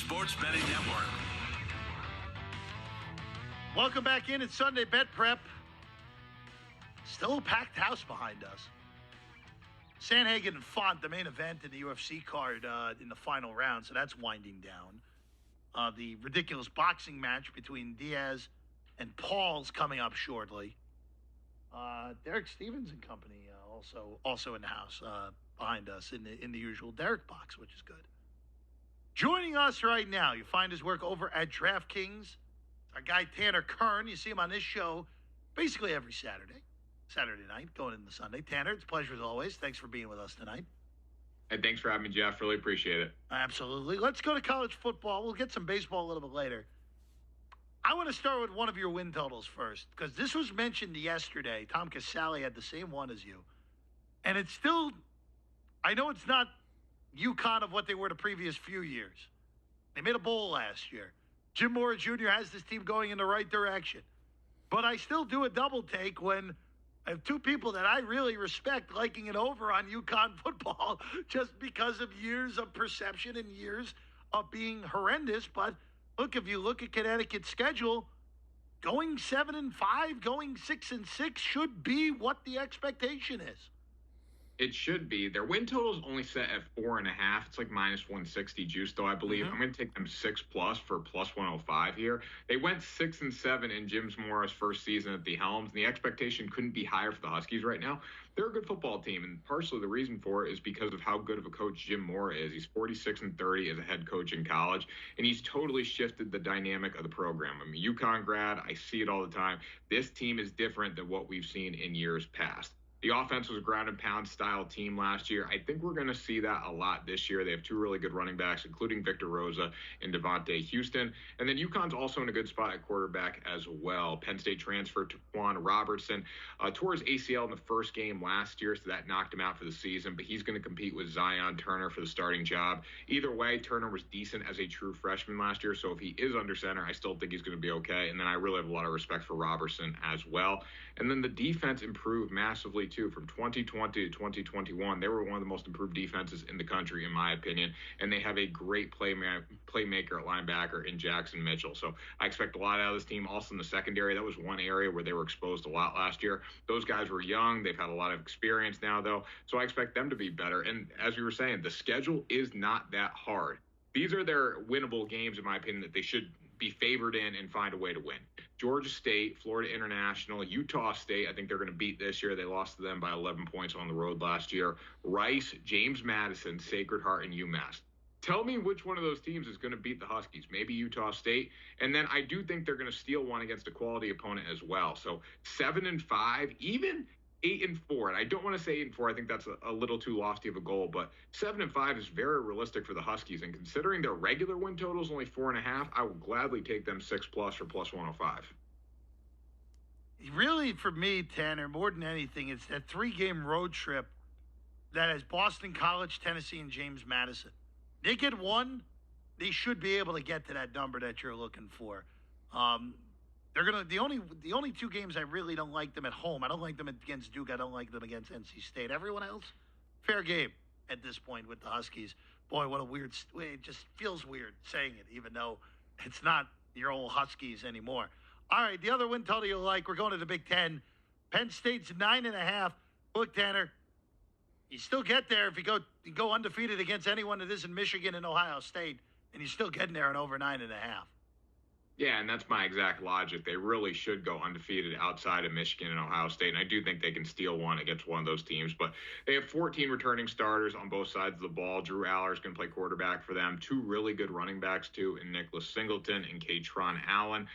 Sports Betting Network. Welcome back in. It's Sunday Bet Prep. Still a packed house behind us. Sanhagen and Font, the main event in the UFC card in the final round, so that's winding down. The ridiculous boxing match between Diaz and Parles coming up shortly. Derek Stevens and company also in the house behind us in the usual Derek box, which is good. Joining us right now, you find his work over at DraftKings. Our guy Tanner Kern, you see him on this show basically every Saturday night, going into Sunday. Tanner, it's a pleasure as always. Thanks for being with us tonight. Hey, thanks for having me, Jeff. Really appreciate it. Absolutely. Let's go to college football. We'll get some baseball a little bit later. I want to start with one of your win totals first, because this was mentioned yesterday. Tom Casale had the same one as you. And it's still, I know it's not UConn of what they were the previous few years. They made a bowl last year. Jim Mora Jr. has this team going in the right direction. But I still do a double take when I have two people that I really respect liking it over on UConn football just because of years of perception and years of being horrendous. But look, if you look at Connecticut's schedule, going 7-5, going 6-6 should be what the expectation is. It should be. Their win total is only set at 4.5. It's like minus 160 juice, though, I believe. I'm going to take them 6+ for plus 105 here. They went 6-7 in Jim Mora's first season at the helms, and the expectation couldn't be higher for the Huskies right now. They're a good football team, and partially the reason for it is because of how good of a coach Jim Mora is. He's 46-30 as a head coach in college, and he's totally shifted the dynamic of the program. I mean, UConn grad, I see it all the time. This team is different than what we've seen in years past. The offense was a ground and pound style team last year. I think we're going to see that a lot this year. They have two really good running backs, including Victor Rosa and Devontae Houston. And then UConn's also in a good spot at quarterback as well. Penn State transfer Taquan Robertson tore his ACL in the first game last year, so that knocked him out for the season. But he's going to compete with Zion Turner for the starting job. Either way, Turner was decent as a true freshman last year. So if he is under center, I still think he's going to be okay. And then I really have a lot of respect for Robertson as well. And then the defense improved massively too. From 2020 to 2021, they were one of the most improved defenses in the country, in my opinion, and they have a great playmaker at linebacker in Jackson Mitchell. So I expect a lot out of this team. Also in the secondary, that was one area where they were exposed a lot last year. Those guys were young. They've had a lot of experience now, though, so I expect them to be better. And as we were saying, the schedule is not that hard. These are their winnable games, in my opinion, that they should be favored in and find a way to win. Georgia State, Florida International, Utah State, I think they're going to beat this year. They lost to them by 11 points on the road last year. Rice, James Madison, Sacred Heart, and UMass. Tell me which one of those teams is going to beat the Huskies. Maybe Utah State. And then I do think they're going to steal one against a quality opponent as well. So 7-5, even 8-4, and I don't want to say 8-4. I think that's a little too lofty of a goal, but 7-5 is very realistic for the Huskies. And considering their regular win total is only 4.5, I will gladly take them 6+ for plus 105. Really, for me, Tanner, more than anything, it's that 3-game road trip that has Boston College, Tennessee, and James Madison. They get one, they should be able to get to that number that you're looking for. They're gonna the only two games I really don't like them at home. I don't like them against Duke. I don't like them against NC State. Everyone else, fair game at this point with the Huskies. Boy, what a weird way. It just feels weird saying it, even though it's not your old Huskies anymore. All right, the other win total you like. We're going to the Big Ten. Penn State's 9.5. Look, Tanner, you still get there if you go undefeated against anyone that isn't Michigan and Ohio State, and you're still getting there at over 9.5. Yeah, and that's my exact logic. They really should go undefeated outside of Michigan and Ohio State, and I do think they can steal one against one of those teams. But they have 14 returning starters on both sides of the ball. Drew Aller's going to play quarterback for them. Two really good running backs, too, in Nicholas Singleton and Katron Allen.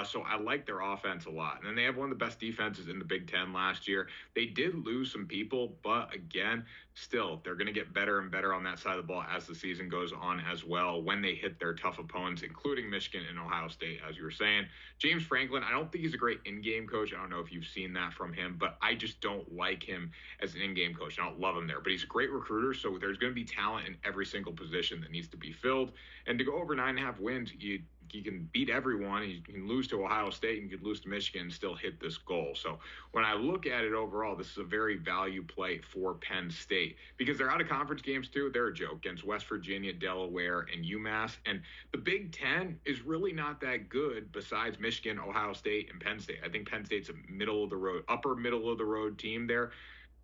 So I like their offense a lot. And then they have one of the best defenses in the Big Ten last year. They did lose some people, but again, still, they're going to get better and better on that side of the ball as the season goes on as well when they hit their tough opponents, including Michigan and Ohio State, as you were saying. James Franklin, I don't think he's a great in-game coach. I don't know if you've seen that from him, but I just don't like him as an in-game coach. I don't love him there, but he's a great recruiter, so there's going to be talent in every single position that needs to be filled. And to go over 9.5 wins, you he can beat everyone. He can lose to Ohio State and he could lose to Michigan and still hit this goal. So when I look at it overall, this is a very value play for Penn State because they're out of conference games too. They're a joke against West Virginia, Delaware, and UMass. And the Big Ten is really not that good besides Michigan, Ohio State, and Penn State. I think Penn State's a middle of the road, upper middle of the road team there.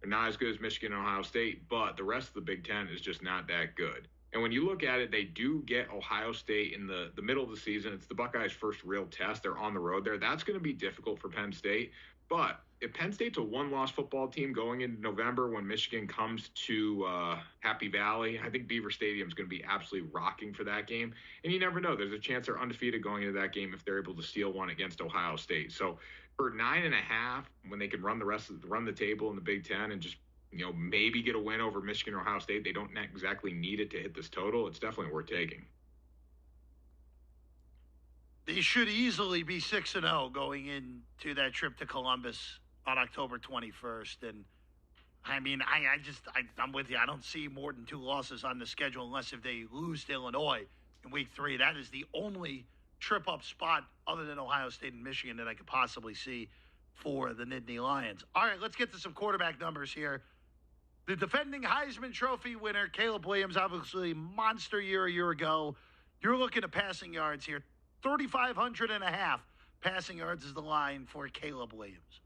They're not as good as Michigan and Ohio State, but the rest of the Big Ten is just not that good. And when you look at it, they do get Ohio State in the middle of the season. It's the Buckeyes' first real test. They're on the road there. That's going to be difficult for Penn State. But if Penn State's a one-loss football team going into November when Michigan comes to Happy Valley, I think Beaver Stadium is going to be absolutely rocking for that game. And you never know. There's a chance they're undefeated going into that game if they're able to steal one against Ohio State. So for 9.5, when they can run the table in the Big Ten and just maybe get a win over Michigan or Ohio State. They don't exactly need it to hit this total. It's definitely worth taking. They should easily be 6-0 going into that trip to Columbus on October 21st. And I mean, I'm with you. I don't see more than 2 losses on the schedule unless if they lose to Illinois in week 3. That is the only trip up spot other than Ohio State and Michigan that I could possibly see for the Nittany Lions. All right, let's get to some quarterback numbers here. The defending Heisman Trophy winner, Caleb Williams, obviously monster year a year ago. You're looking at passing yards here. 3,500.5 passing yards is the line for Caleb Williams.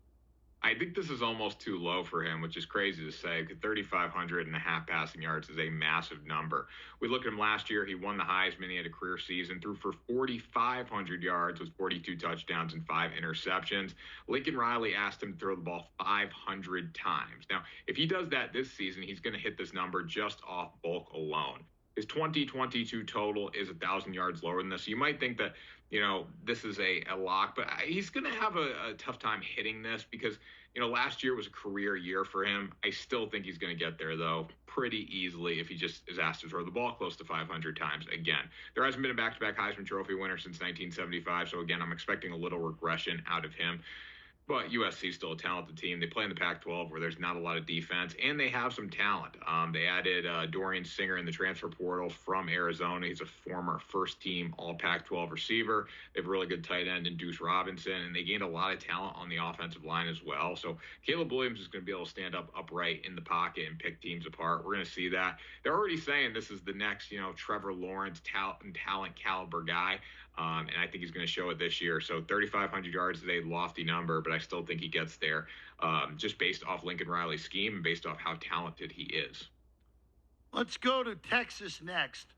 I think this is almost too low for him, which is crazy to say, because 3,500.5 passing yards is a massive number. We look at him last year. He won the Heisman. He had a career season, threw for 4,500 yards with 42 touchdowns and 5 interceptions. Lincoln Riley asked him to throw the ball 500 times. Now, if he does that this season, he's going to hit this number just off bulk alone. His 2022 total is 1,000 yards lower than this. So you might think that, this is a lock, but he's going to have a tough time hitting this because, last year was a career year for him. I still think he's going to get there, though, pretty easily if he just is asked to throw the ball close to 500 times again. There hasn't been a back-to-back Heisman Trophy winner since 1975, so again, I'm expecting a little regression out of him. But USC is still a talented team. They play in the Pac-12 where there's not a lot of defense, and they have some talent. They added Dorian Singer in the transfer portal from Arizona. He's a former first-team All-Pac-12 receiver. They have a really good tight end in Deuce Robinson, and they gained a lot of talent on the offensive line as well. So Caleb Williams is going to be able to stand up upright in the pocket and pick teams apart. We're going to see that. They're already saying this is the next, Trevor Lawrence talent caliber guy. And I think he's going to show it this year. So 3,500 yards is a lofty number, but I still think he gets there just based off Lincoln Riley's scheme and based off how talented he is. Let's go to Texas next.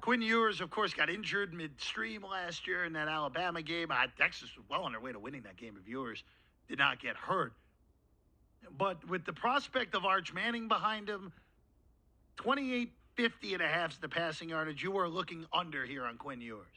Quinn Ewers, of course, got injured midstream last year in that Alabama game. Texas was well on their way to winning that game if Ewers did not get hurt. But with the prospect of Arch Manning behind him, 28.50.5 is the passing yardage. You are looking under here on Quinn Ewers.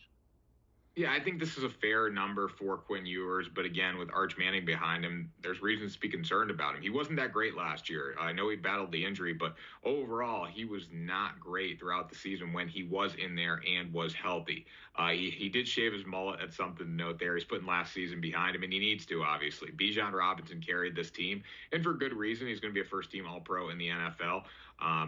Yeah, I think this is a fair number for Quinn Ewers, but again, with Arch Manning behind him, there's reasons to be concerned about him. He wasn't that great last year. I know he battled the injury, but overall, he was not great throughout the season when he was in there and was healthy. He did shave his mullet. That's something to note there. He's putting last season behind him, and he needs to, obviously. Bijan Robinson carried this team, and for good reason. He's going to be a first-team All-Pro in the NFL.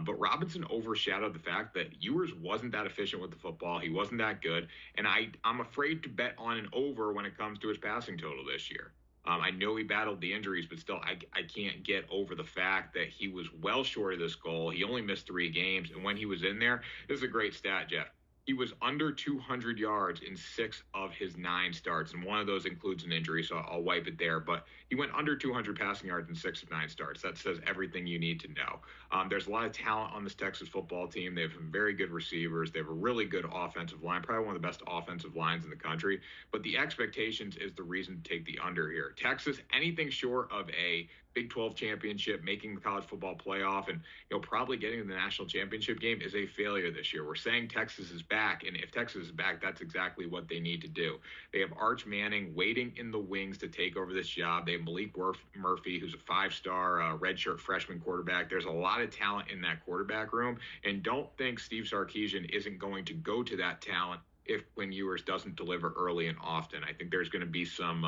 But Robinson overshadowed the fact that Ewers wasn't that efficient with the football. He wasn't that good. And I'm afraid to bet on an over when it comes to his passing total this year. I know he battled the injuries, but still, I can't get over the fact that he was well short of this goal. He only missed 3 games. And when he was in there, this is a great stat, Jeff. He was under 200 yards in 6 of his 9 starts, and one of those includes an injury, so I'll wipe it there. But he went under 200 passing yards in 6 of 9 starts. That says everything you need to know. There's a lot of talent on this Texas football team. They have some very good receivers. They have a really good offensive line, probably one of the best offensive lines in the country. But the expectations is the reason to take the under here. Texas, anything short of a Big 12 championship, making the college football playoff, and probably getting to the national championship game is a failure this year. We're saying Texas is back, and if Texas is back, that's exactly what they need to do. They have Arch Manning waiting in the wings to take over this job. They have Malik Murphy, who's a 5-star redshirt freshman quarterback. There's a lot of talent in that quarterback room, and don't think Steve Sarkisian isn't going to go to that talent if Quinn Ewers doesn't deliver early and often. I think there's going to be some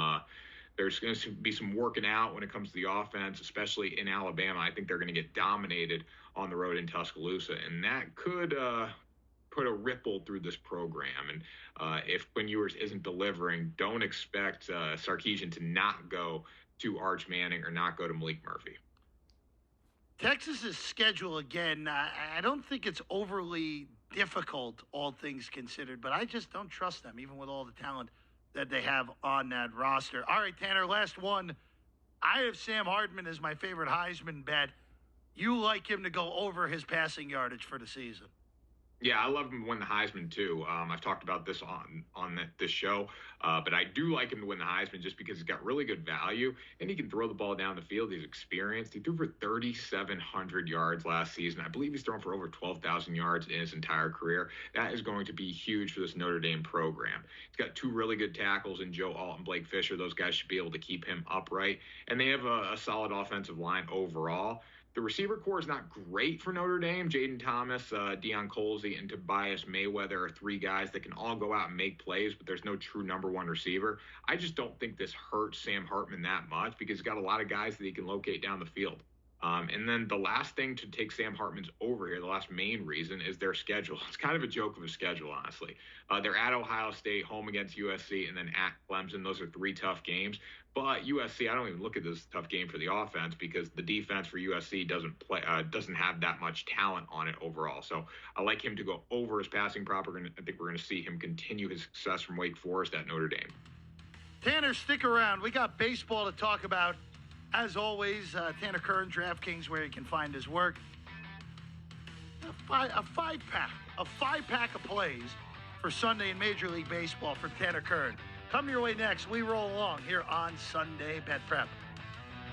working out when it comes to the offense, especially in Alabama. I think they're going to get dominated on the road in Tuscaloosa, and that could put a ripple through this program. And if Quinn Ewers isn't delivering, don't expect Sarkisian to not go to Arch Manning or not go to Malik Murphy. Texas's schedule, again, I don't think it's overly difficult, all things considered, but I just don't trust them, even with all the talent that they have on that roster. All right, Tanner, last one. I have Sam Hartman as my favorite Heisman bet. You like him to go over his passing yardage for the season. Yeah, I love him to win the Heisman too. I've talked about this on this show, but I do like him to win the Heisman just because he's got really good value and he can throw the ball down the field. He's experienced. He threw for 3,700 yards last season. I believe he's thrown for over 12,000 yards in his entire career. That is going to be huge for this Notre Dame program. He's got two really good tackles in Joe Alt and Blake Fisher. Those guys should be able to keep him upright, and they have a solid offensive line overall. The receiver core is not great for Notre Dame. Jaden Thomas, Deion Colsey, and Tobias Mayweather are three guys that can all go out and make plays, but there's no true number one receiver. I just don't think this hurts Sam Hartman that much because he's got a lot of guys that he can locate down the field. And then the last thing to take Sam Hartman's over here, the last main reason, is their schedule. It's kind of a joke of a schedule, honestly. They're at Ohio State, home against USC, and then at Clemson. Those are three tough games. But USC, I don't even look at this tough game for the offense because the defense for USC doesn't have that much talent on it overall. So I like him to go over his passing prop. I think we're going to see him continue his success from Wake Forest at Notre Dame. Tanner, stick around. We got baseball to talk about. As always, Tanner Kern, DraftKings, where you can find his work. A five-pack of plays for Sunday in Major League Baseball for Tanner Kern. Come your way next. We roll along here on Sunday Bet Prep.